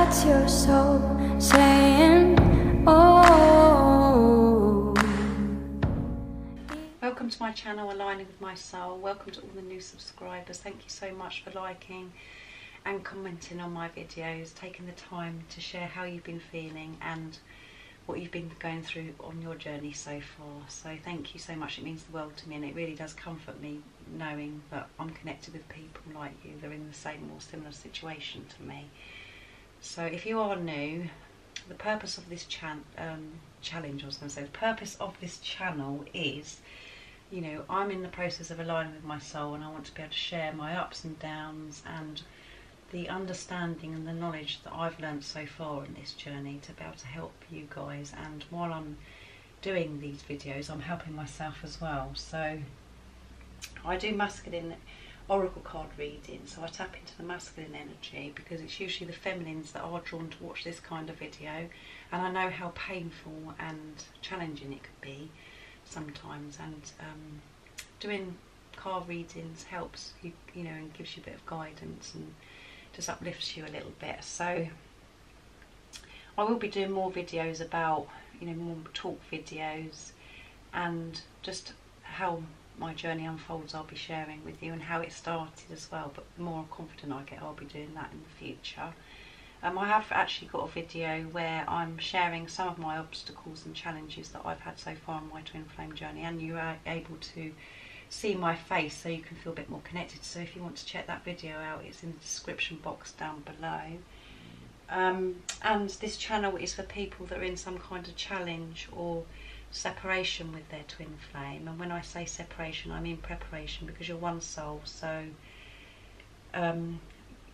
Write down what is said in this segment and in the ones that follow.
That's your soul saying, oh. Welcome to my channel, Aligning with My Soul. Welcome to all the new subscribers. Thank you so much for liking and commenting on my videos, taking the time to share how you've been feeling and what you've been going through on your journey so far. So thank you so much. It means the world to me, and it really does comfort me knowing that I'm connected with people like you. They're in the same or similar situation to me. So if you are new, the purpose of this challenge, I was going to say, the purpose of this channel is, you know, I'm in the process of aligning with my soul, and I want to be able to share my ups and downs and the understanding and the knowledge that I've learned so far in this journey to be able to help you guys. And while I'm doing these videos, I'm helping myself as well. So I do masculine oracle card reading, so I tap into the masculine energy because it's usually the feminines that are drawn to watch this kind of video, and I know how painful and challenging it could be sometimes, and doing card readings helps you, you know, and gives you a bit of guidance and just uplifts you a little bit. So I will be doing more videos about, you know, more talk videos and just how my journey unfolds. I'll be sharing with you and how it started as well, but the more confident I get, I'll be doing that in the future. I have actually got a video where I'm sharing some of my obstacles and challenges that I've had so far on my twin flame journey, and you are able to see my face so you can feel a bit more connected. So if you want to check that video out, it's in the description box down below. And this channel is for people that are in some kind of challenge or separation with their twin flame. And when I say separation, I mean preparation, because you're one soul. So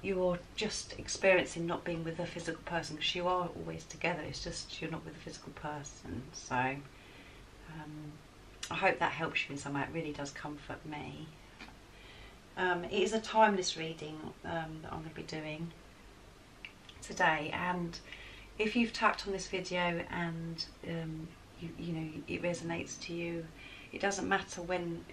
you're just experiencing not being with a physical person, because you are always together, it's just you're not with a physical person. So I hope that helps you in some way. It really does comfort me. It is a timeless reading that I'm going to be doing today, and if you've tapped on this video and you know it resonates to you, it doesn't matter when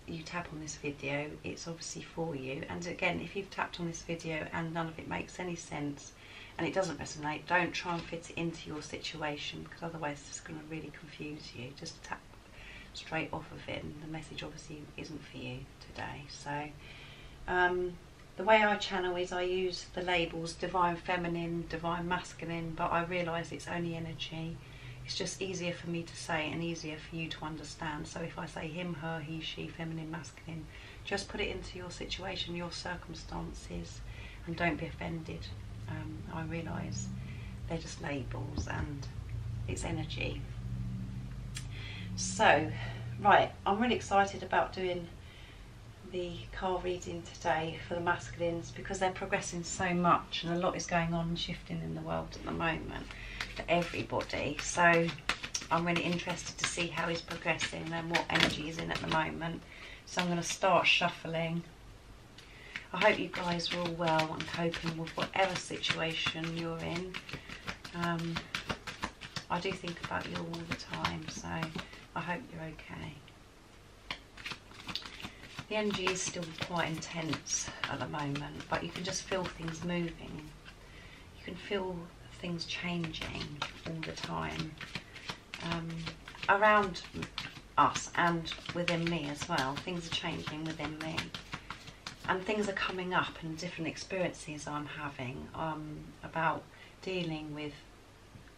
you tap on this video, it's obviously for you. And again, if you've tapped on this video and none of it makes any sense and it doesn't resonate, don't try and fit it into your situation, because otherwise it's just going to really confuse you. Just tap straight off of it, and the message obviously isn't for you today. So the way I channel is I use the labels divine feminine, divine masculine, but I realise it's only energy. It's just easier for me to say and easier for you to understand. So if I say him, her, he, she, feminine, masculine, just put it into your situation, your circumstances, and don't be offended. I realise they're just labels and it's energy. So, right, I'm really excited about doing the card reading today for the masculines, because they're progressing so much and a lot is going on and shifting in the world at the moment for everybody. So I'm really interested to see how he's progressing and what energy he's in at the moment. So I'm going to start shuffling. I hope you guys are all well and coping with whatever situation you're in. I do think about you all the time, so I hope you're okay. The energy is still quite intense at the moment, but you can just feel things moving. You can feel things changing all the time around us and within me as well. Things are changing within me, and things are coming up, and different experiences I'm having about dealing with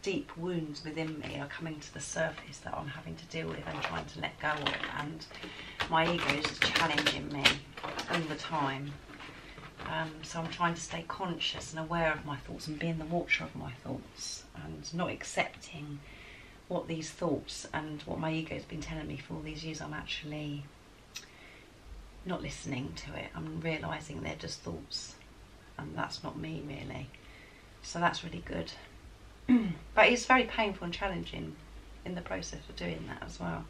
deep wounds within me are coming to the surface that I'm having to deal with and trying to let go of, and my ego is just challenging me all the time. So I'm trying to stay conscious and aware of my thoughts and be in the watcher of my thoughts, and not accepting what these thoughts and what my ego has been telling me for all these years. I'm actually not listening to it. I'm realising they're just thoughts and that's not me really. So that's really good. But it's very painful and challenging in the process of doing that as well.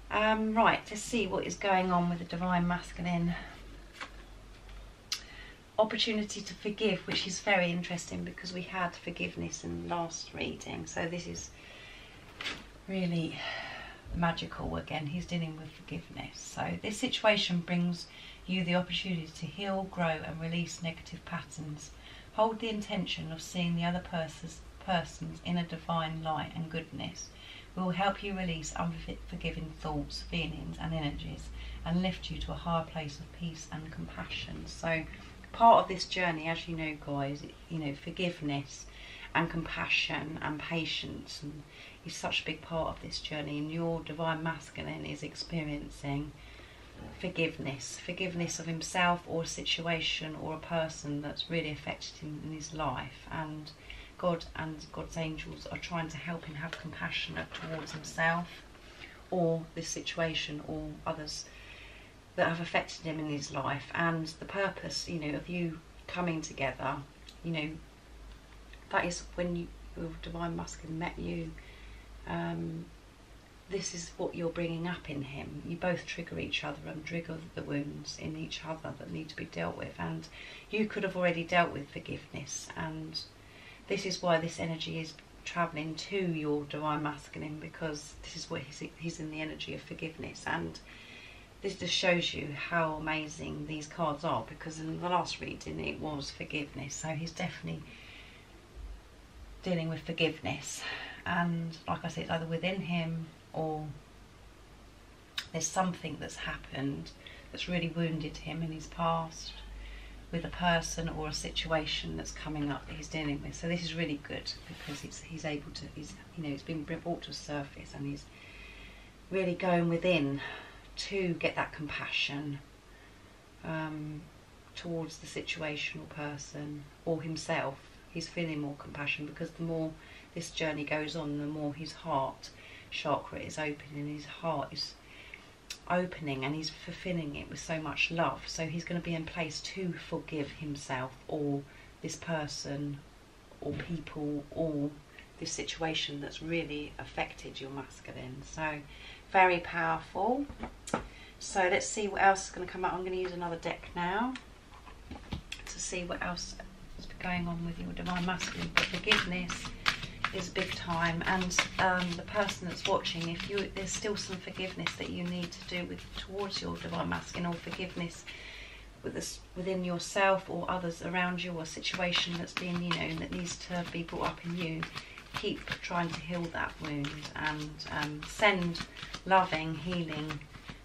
Right, let's see what is going on with the divine masculine. Opportunity to forgive, which is very interesting because we had forgiveness in the last reading. So this is really magical again. He's dealing with forgiveness. So this situation brings you the opportunity to heal, grow and release negative patterns Hold the intention of seeing the other person's inner divine light and goodness. We will help you release unforgiving thoughts, feelings and energies and lift you to a higher place of peace and compassion. So part of this journey, as you know guys, forgiveness and compassion and patience is such a big part of this journey, and your divine masculine is experiencing forgiveness of himself or a situation or a person that's really affected him in his life, and God and God's angels are trying to help him have compassion towards himself or this situation or others that have affected him in his life. And the purpose, of you coming together, that is when your divine masculine met you. This is what you're bringing up in him. You both trigger each other and trigger the wounds in each other that need to be dealt with, and you could have already dealt with forgiveness, and this is why this energy is travelling to your divine masculine, because this is what he's in the energy of forgiveness. And this just shows you how amazing these cards are, because in the last reading it was forgiveness, so he's definitely dealing with forgiveness. And like I said, it's either within him or there's something that's happened that's really wounded him in his past with a person or a situation that's coming up that he's dealing with. So this is really good, because he's able to, it's been brought to the surface, and he's really going within to get that compassion towards the situation or person or himself. He's feeling more compassion, because the more this journey goes on, the more his heart chakra is opening, and his heart is opening, and he's fulfilling it with so much love. So he's going to be in place to forgive himself or this person or people or this situation that's really affected your masculine. So very powerful. So let's see what else is going to come out. I'm going to use another deck now to see what else is going on with your divine masculine. But forgiveness is big time, and the person that's watching, if there's still some forgiveness that you need to do towards your divine masculine, or forgiveness within yourself or others around you, or a situation that's been that needs to be brought up in you, keep trying to heal that wound, and send loving, healing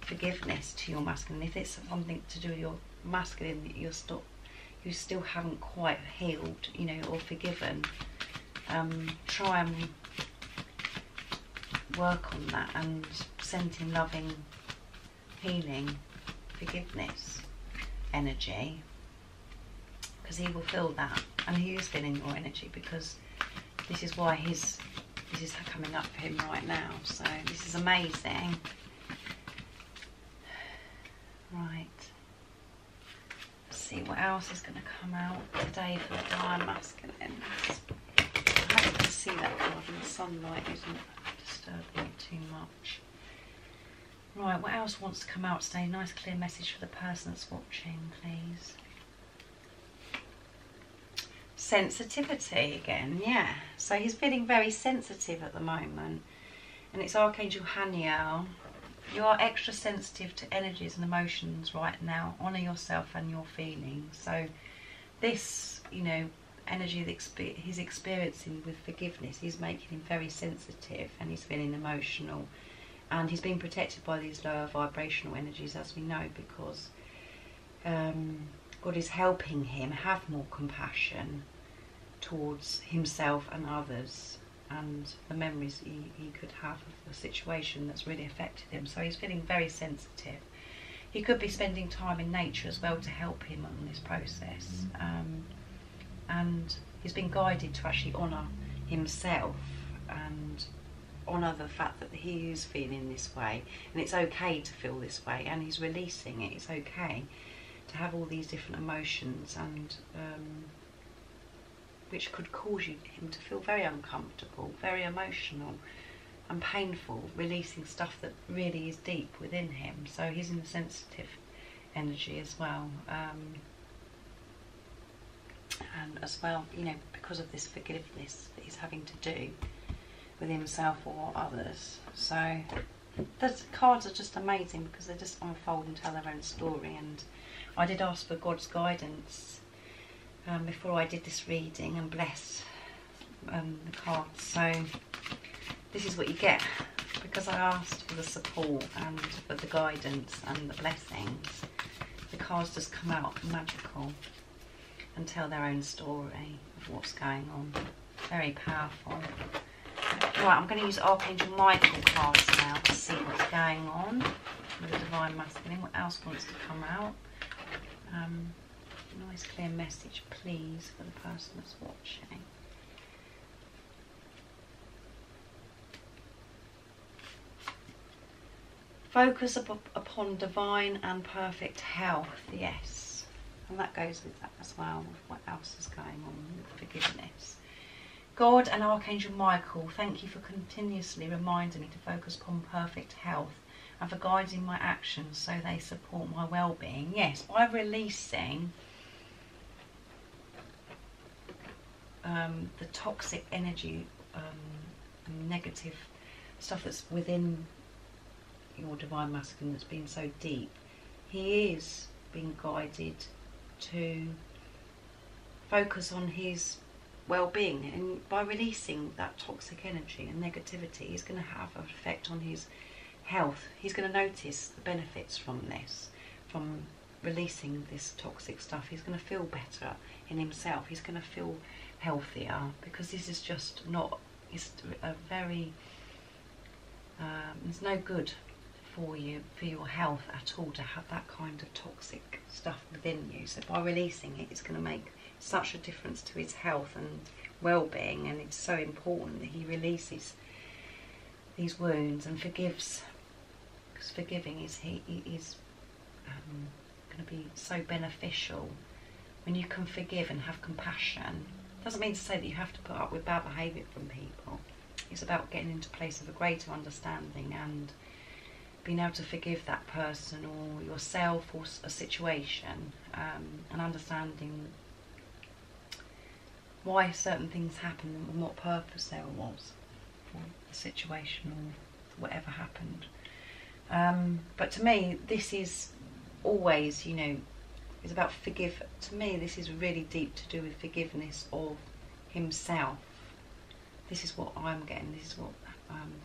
forgiveness to your masculine. If it's something to do with your masculine that you still haven't quite healed, or forgiven, try and work on that and send in loving, healing, forgiveness energy, because he will feel that, and he is feeling your energy, because this is why this is coming up for him right now. So this is amazing. Right, let's see what else is going to come out today for the divine masculine. I hope you can see that card, and the sunlight isn't disturbing it too much. Right, what else wants to come out today? Nice clear message for the person that's watching, please. Sensitivity again, yeah. So he's feeling very sensitive at the moment, and it's Archangel Michael. You are extra sensitive to energies and emotions right now. Honour yourself and your feelings. So this, energy that he's experiencing with forgiveness, he's making him very sensitive, and he's feeling emotional, and he's being protected by these lower vibrational energies, as we know, because God is helping him have more compassion towards himself and others, and the memories he could have of the situation that's really affected him. So he's feeling very sensitive. He could be spending time in nature as well to help him on this process, and he's been guided to actually honour himself and honour the fact that he is feeling this way, and it's okay to feel this way, and he's releasing it. It's okay to have all these different emotions, and which could cause him to feel very uncomfortable, very emotional and painful, releasing stuff that really is deep within him. So he's in the sensitive energy as well, and as well, because of this forgiveness that he's having to do with himself or others. So the cards are just amazing, because they just unfold and tell their own story. And I did ask for God's guidance before I did this reading and blessed the cards. So this is what you get, because I asked for the support and for the guidance and the blessings. The cards just come out magical and tell their own story of what's going on. Very powerful. Right, I'm going to use Archangel Michael cards now to see what's going on with the Divine Masculine. What else wants to come out? Nice clear message, please, for the person that's watching. Focus upon divine and perfect health, yes. And that goes with that as well, with what else is going on with forgiveness. God and Archangel Michael, thank you for continuously reminding me to focus upon perfect health and for guiding my actions so they support my well-being. Yes, by releasing the toxic energy and negative stuff that's within your Divine Masculine that's been so deep, he is being guided to focus on his well-being, and by releasing that toxic energy and negativity, he's going to have an effect on his health. He's going to notice the benefits from this, from releasing this toxic stuff. He's going to feel better in himself. He's going to feel healthier, because this is just not, it's a very it's no good for you, for your health at all, to have that kind of toxic stuff within you. So by releasing it, it's going to make such a difference to his health and well-being, and it's so important that he releases these wounds and forgives, because forgiving is going to be so beneficial. When you can forgive and have compassion, doesn't mean to say that you have to put up with bad behaviour from people. It's about getting into a place of a greater understanding and being able to forgive that person or yourself or a situation, and understanding why certain things happened and what purpose there was for the situation or whatever happened. But to me, this is always, you know, it's about to me, this is really deep to do with forgiveness of himself. This is what I'm getting, this is what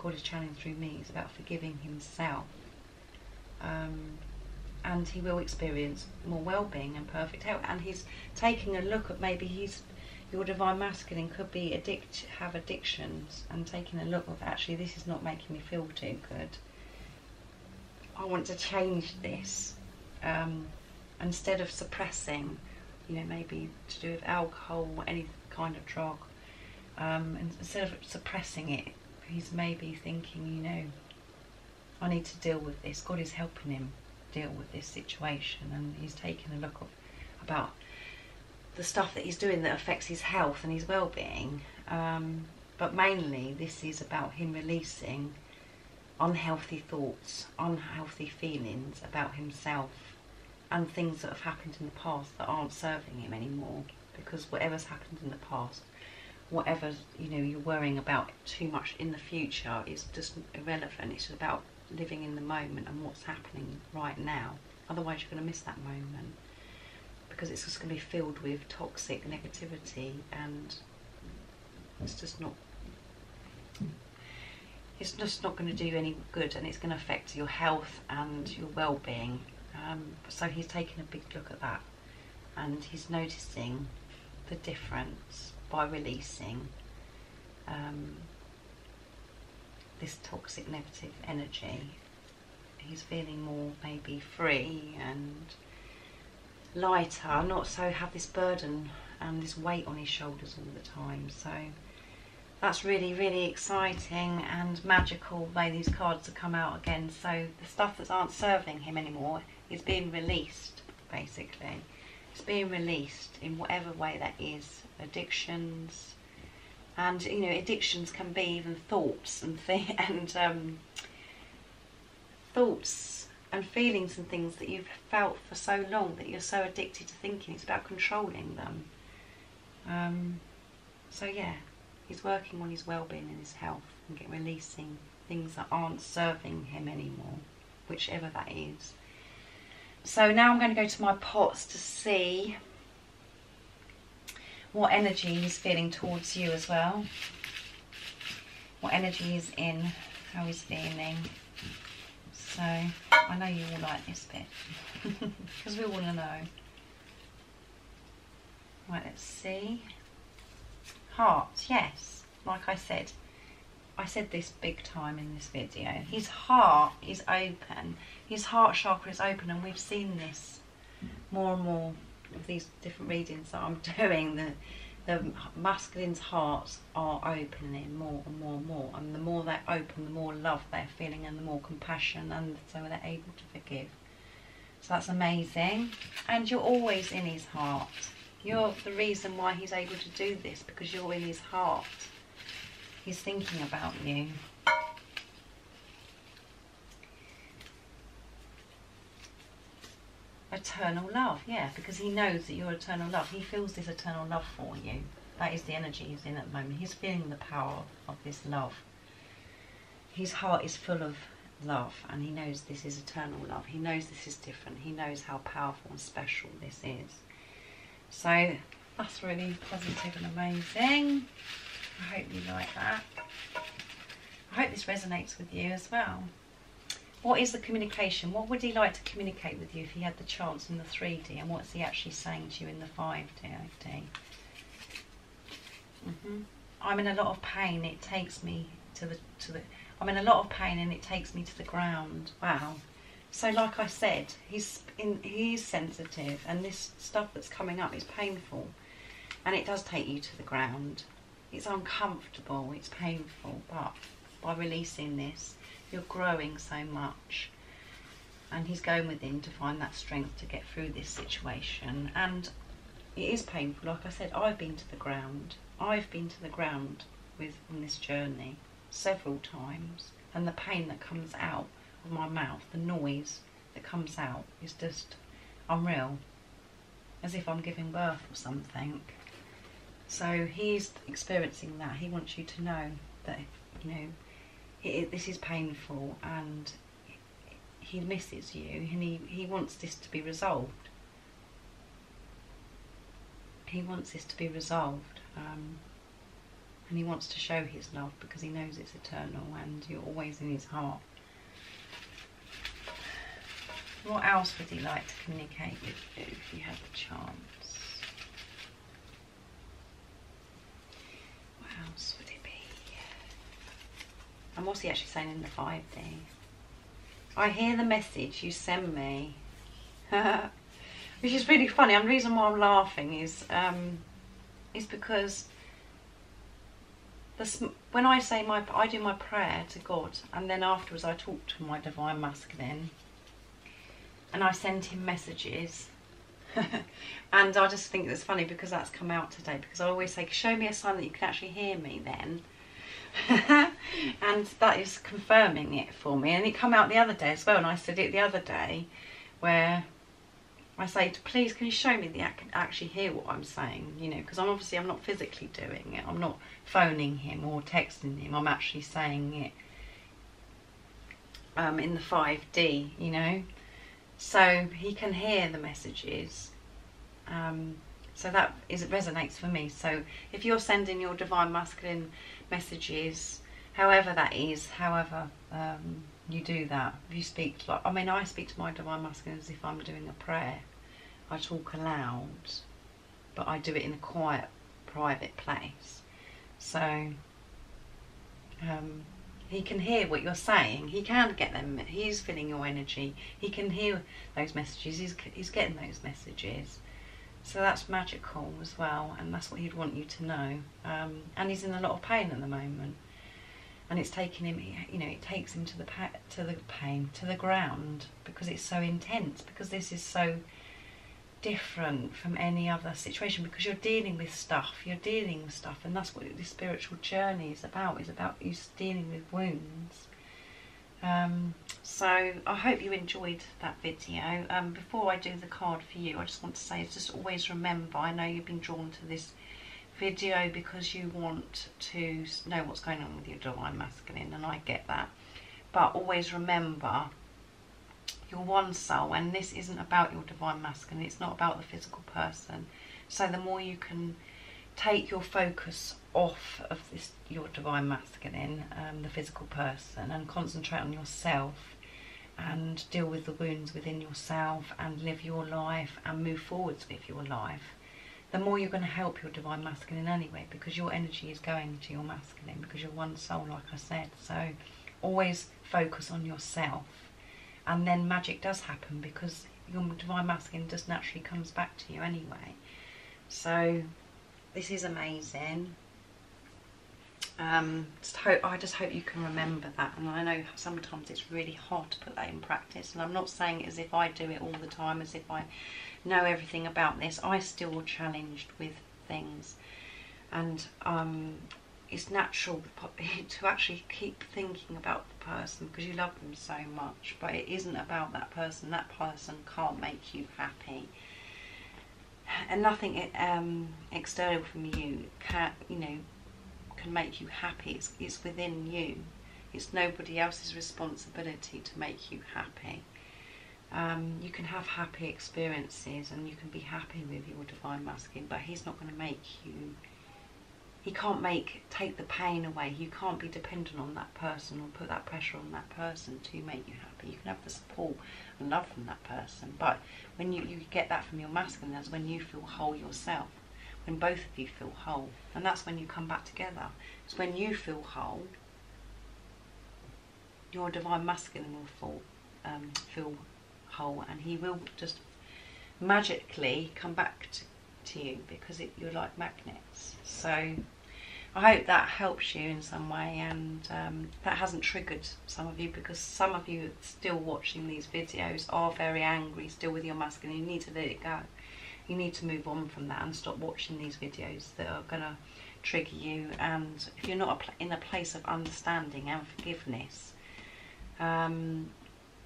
God is channeling through me. It's about forgiving himself. And he will experience more well-being and perfect health. And he's taking a look at, maybe your Divine Masculine could be have addictions, and taking a look of, actually, this is not making me feel too good. I want to change this. Instead of suppressing, you know, maybe to do with alcohol or any kind of drug, and instead of suppressing it, he's maybe thinking, you know, I need to deal with this. God is helping him deal with this situation, and he's taking a look about the stuff that he's doing that affects his health and his well-being. But mainly this is about him releasing unhealthy thoughts, unhealthy feelings about himself, and things that have happened in the past that aren't serving him anymore. Because whatever's happened in the past, whatever, you know, you're worrying about too much in the future is just irrelevant. It's just about living in the moment and what's happening right now. Otherwise you're going to miss that moment, because it's just going to be filled with toxic negativity, and it's just not going to do you any good, and it's going to affect your health and your well-being. So he's taking a big look at that, and he's noticing the difference by releasing this toxic negative energy. He's feeling more maybe free and lighter, not so have this burden and this weight on his shoulders all the time. So that's really, really exciting and magical, the way these cards have come out again. So the stuff that aren't serving him anymore is being released, basically. It's being released in whatever way that is. Addictions, and you know, addictions can be even thoughts and thoughts and feelings and things that you've felt for so long that you're so addicted to thinking. It's about controlling them. So yeah, he's working on his well-being and his health, and releasing things that aren't serving him anymore, whichever that is. So now I'm going to go to my pots to see what energy he's feeling towards you as well. What energy he's in, how he's feeling. So, I know you all like this bit, because we want to know. Right, let's see. Heart, yes, like I said this big time in this video. His heart is open, his heart chakra is open, and we've seen this more and more of these different readings that I'm doing. The masculine's hearts are opening more and more and more, and the more they're open, the more love they're feeling, and the more compassion, and so they're able to forgive. So that's amazing. And you're always in his heart. You're the reason why he's able to do this, because you're in his heart. He's thinking about you. Eternal love, yeah, because he knows that you're eternal love. He feels this eternal love for you. That is the energy he's in at the moment. He's feeling the power of this love. His heart is full of love, and he knows this is eternal love. He knows this is different. He knows how powerful and special this is. So that's really positive and amazing. I hope you like that. I hope this resonates with you as well. What is the communication? What would he like to communicate with you if he had the chance in the 3D? And what's he actually saying to you in the 5D? I'm in a lot of pain. It takes me to the. I'm in a lot of pain, and it takes me to the ground. Wow. So, like I said, he's sensitive, and this stuff that's coming up is painful, and it does take you to the ground. It's uncomfortable. It's painful, but by releasing this, you're growing so much, and he's going within to find that strength to get through this situation. And it is painful. Like I said, I've been to the ground. I've been to the ground on this journey several times, and the pain that comes out of my mouth, the noise that comes out, is just unreal, as if I'm giving birth or something. So he's experiencing that. He wants you to know that, you know, this is painful, and he misses you, and he wants this to be resolved. He wants this to be resolved, and he wants to show his love, because he knows it's eternal, and you're always in his heart. What else would he like to communicate with you if you had the chance? What else would it be? And what's he actually saying in the 5D? I hear the message you send me. Which is really funny. And the reason why I'm laughing is because when I say I do my prayer to God, and then afterwards I talk to my divine masculine, and I send him messages. And I just think it's funny because that's come out today, because I always say, show me a sign that you can actually hear me then. And that is confirming it for me. And it came out the other day as well, and I said it the other day, where I say, please can you show me that I can actually hear what I'm saying, you know, because I'm not physically doing it. I'm not phoning him or texting him. I'm actually saying it in the 5D, you know. So he can hear the messages. So that resonates for me. So if you're sending your divine masculine messages, however that is, however you do that, if you speak like, I speak to my divine masculine as if I'm doing a prayer. I talk aloud, but I do it in a quiet, private place. So he can hear what you're saying. He can get them. He's feeling your energy. He can hear those messages. He's getting those messages. So that's magical as well, and that's what he'd want you to know. And he's in a lot of pain at the moment, and it's taking him, you know, it takes him to the pain, to the ground, because it's so intense. Because this is so different from any other situation, because you're dealing with stuff. And that's what this spiritual journey is about. It's about you dealing with wounds. So I hope you enjoyed that video. Before I do the card for you, I just want to say, just always remember, I know you've been drawn to this video because you want to know what's going on with your divine masculine, and I get that, but always remember, you're one soul, and this isn't about your divine masculine. It's not about the physical person. So the more you can take your focus off of this, your divine masculine, the physical person, and concentrate on yourself and deal with the wounds within yourself and live your life and move forwards with your life, the more you're going to help your divine masculine anyway, because your energy is going to your masculine, because you're one soul, like I said. So always focus on yourself, and then magic does happen, because your divine masculine just naturally comes back to you anyway. So this is amazing. I just hope you can remember that, and I know sometimes it's really hard to put that in practice, and I'm not saying it as if I do it all the time, as if I know everything about this. I still challenged with things, and it's natural to actually keep thinking about the person because you love them so much, but it isn't about that person. That person can't make you happy, and nothing external from you can, can make you happy. It's within you. It's nobody else's responsibility to make you happy. You can have happy experiences and you can be happy with your divine masculine, but he's not going to make you, he can't take the pain away. You can't be dependent on that person or put that pressure on that person to make you happy. You can have the support and love from that person, but when you get that from your masculine, that's when you feel whole yourself, when both of you feel whole, and that's when you come back together. It's when you feel whole, your divine masculine will feel whole, and he will just magically come back to you, because you're like magnets. So I hope that helps you in some way, and that hasn't triggered some of you, because some of you still watching these videos are very angry still with your masculine. You need to let it go. You need to move on from that and stop watching these videos that are going to trigger you. And if you're not in a place of understanding and forgiveness,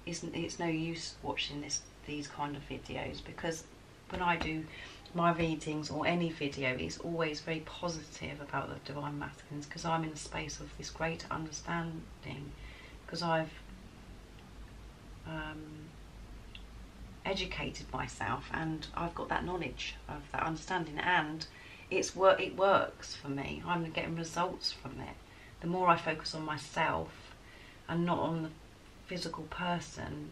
it's no use watching these kind of videos, because when I do my readings or any video, it's always very positive about the divine masculines, because I'm in a space of this great understanding, because I've educated myself and I've got that knowledge of that understanding, and it works for me. I'm getting results from it. The more I focus on myself and not on the physical person,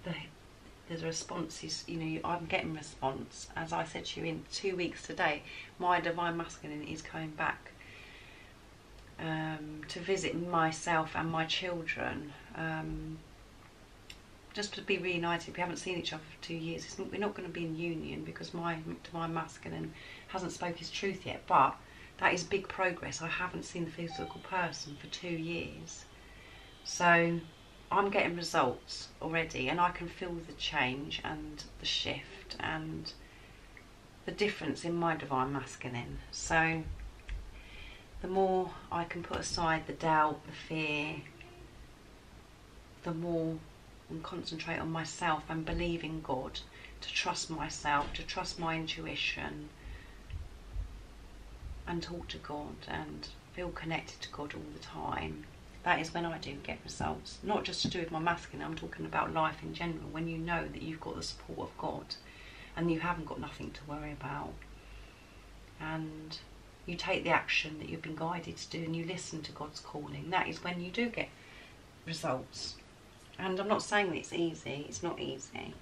the response is, I'm getting response. As I said to you, in 2 weeks today, my divine masculine is coming back to visit myself and my children, just to be reunited. We haven't seen each other for 2 years. We're not going to be in union because my divine masculine hasn't spoke his truth yet, but that is big progress. I haven't seen the physical person for 2 years. So I'm getting results already, and I can feel the change and the shift and the difference in my divine masculine. So the more I can put aside the doubt, the fear, the more and concentrate on myself and believe in God, to trust myself, to trust my intuition, and talk to God and feel connected to God all the time. That is when I do get results. Not just to do with my masculine, I'm talking about life in general. When you know that you've got the support of God and you haven't got nothing to worry about, and you take the action that you've been guided to do and you listen to God's calling, that is when you do get results. And I'm not saying that it's easy. It's not easy.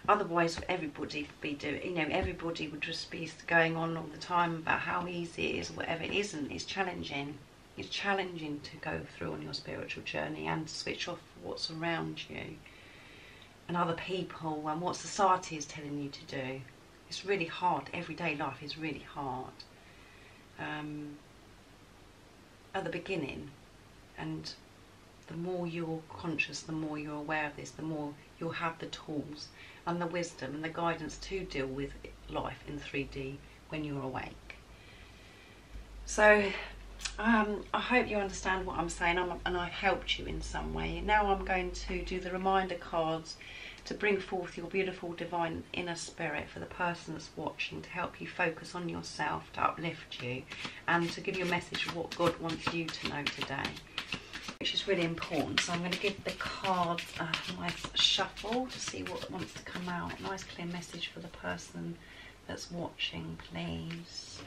Otherwise, everybody would be doing, everybody would just be going on all the time about how easy it is or whatever. It isn't. It's challenging. It's challenging to go through on your spiritual journey and to switch off what's around you and other people and what society is telling you to do. It's really hard. Everyday life is really hard at the beginning, and the more you're conscious, the more you're aware of this, the more you'll have the tools and the wisdom and the guidance to deal with life in 3D when you're awake. So I hope you understand what I'm saying, and I've helped you in some way. Now I'm going to do the reminder cards to bring forth your beautiful divine inner spirit for the person that's watching, to help you focus on yourself, to uplift you, and to give you a message of what God wants you to know today, which is really important. So I'm going to give the cards a nice shuffle to see what wants to come out. A nice clear message for the person that's watching, please.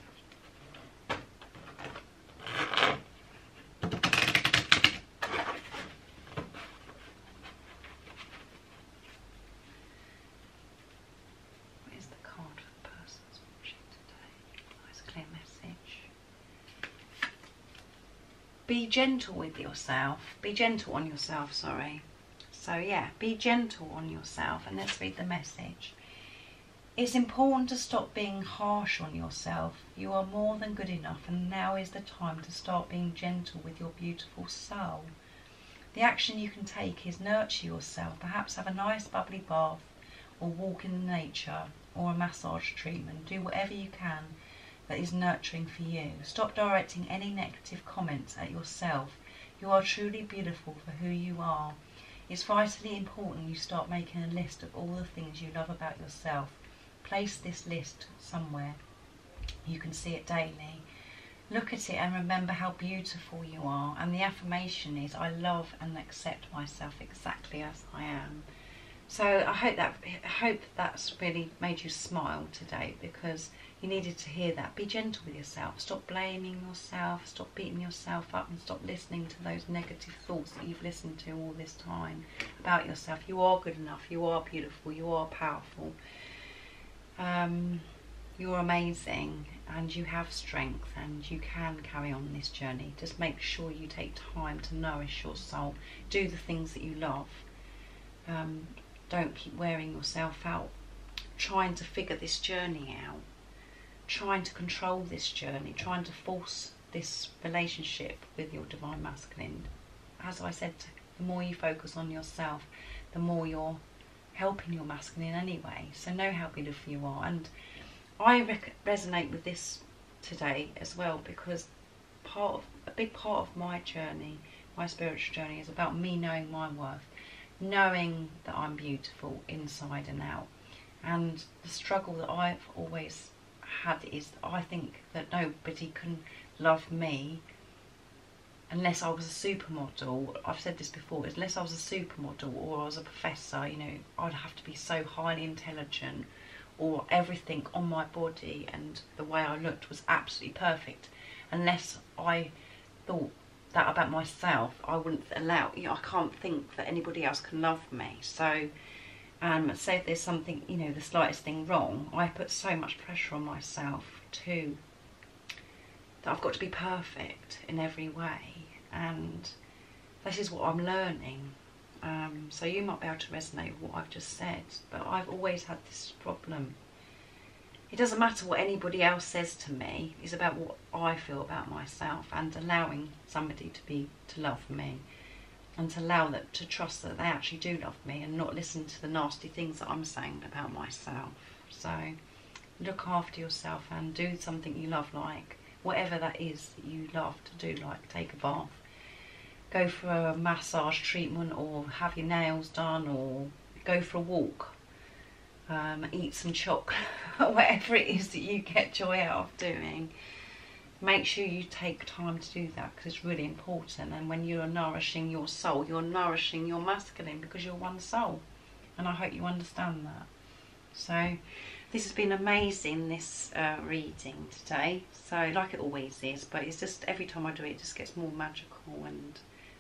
Where's the card for the person that's watching today? Nice clear message. Be gentle with yourself. Be gentle on yourself, sorry. So yeah, be gentle on yourself, and let's read the message. It's important to stop being harsh on yourself. You are more than good enough, and now is the time to start being gentle with your beautiful soul. The action you can take is nurture yourself. Perhaps have a nice bubbly bath, or walk in nature, or a massage treatment. Do whatever you can that is nurturing for you. Stop directing any negative comments at yourself. You are truly beautiful for who you are. It's vitally important you start making a list of all the things you love about yourself. Place this list somewhere. You can see it daily. Look at it and remember how beautiful you are. And the affirmation is, I love and accept myself exactly as I am. So I hope that's really made you smile today, because you needed to hear that. Be gentle with yourself. Stop blaming yourself. Stop beating yourself up, and stop listening to those negative thoughts that you've listened to all this time about yourself. You are good enough. You are beautiful. You are powerful. You're amazing, and you have strength, and you can carry on this journey. Just make sure you take time to nourish your soul. Do the things that you love. Don't keep wearing yourself out trying to figure this journey out, trying to control this journey, trying to force this relationship with your divine masculine. As I said, the more you focus on yourself, the more you're helping your masculine anyway. So know how beautiful you are. And I resonate with this today as well, because a big part of my journey, my spiritual journey, is about me knowing my worth, knowing that I'm beautiful inside and out. And the struggle that I've always had is I think that nobody can love me unless I was a supermodel. I've said this before, unless I was a supermodel or I was a professor, you know, I'd have to be so highly intelligent, or everything on my body and the way I looked was absolutely perfect. Unless I thought that about myself, I wouldn't allow, you know, I can't think that anybody else can love me. So say if there's something, you know, the slightest thing wrong, I put so much pressure on myself too, that I've got to be perfect in every way. And this is what I'm learning. So you might be able to resonate with what I've just said, but I've always had this problem. It doesn't matter what anybody else says to me. It's about what I feel about myself, and allowing somebody to love me, and to trust that they actually do love me, and not listen to the nasty things that I'm saying about myself. So look after yourself and do something you love, like whatever that is that you love to do, like take a bath, go for a massage treatment, or have your nails done, or go for a walk, eat some chocolate, whatever it is that you get joy out of doing. Make sure you take time to do that, because it's really important. And when you are nourishing your soul, you're nourishing your masculine, because you're one soul. And I hope you understand that. So this has been amazing, this reading today. So like it always is, but it's just every time I do it, it just gets more magical and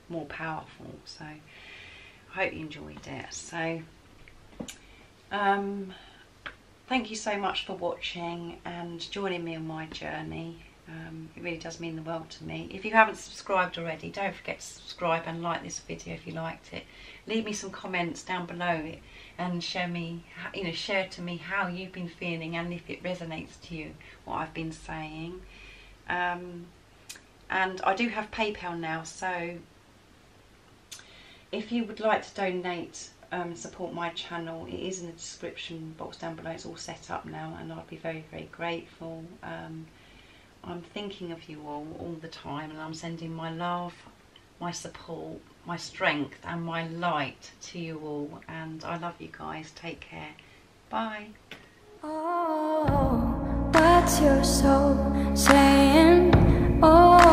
more powerful. So I hope you enjoyed it. So thank you so much for watching and joining me on my journey. It really does mean the world to me. If you haven't subscribed already, don't forget to subscribe and like this video if you liked it. Leave me some comments down below and share to me how you've been feeling, and if it resonates to you what I've been saying. And I do have PayPal now, so if you would like to donate, support my channel, it is in the description box down below. It's all set up now, and I'd be very, very grateful. I'm thinking of you all the time, and I'm sending my love, my support, my strength and my light to you all. And I love you guys. Take care. Bye. Oh, what's your soul saying? Oh.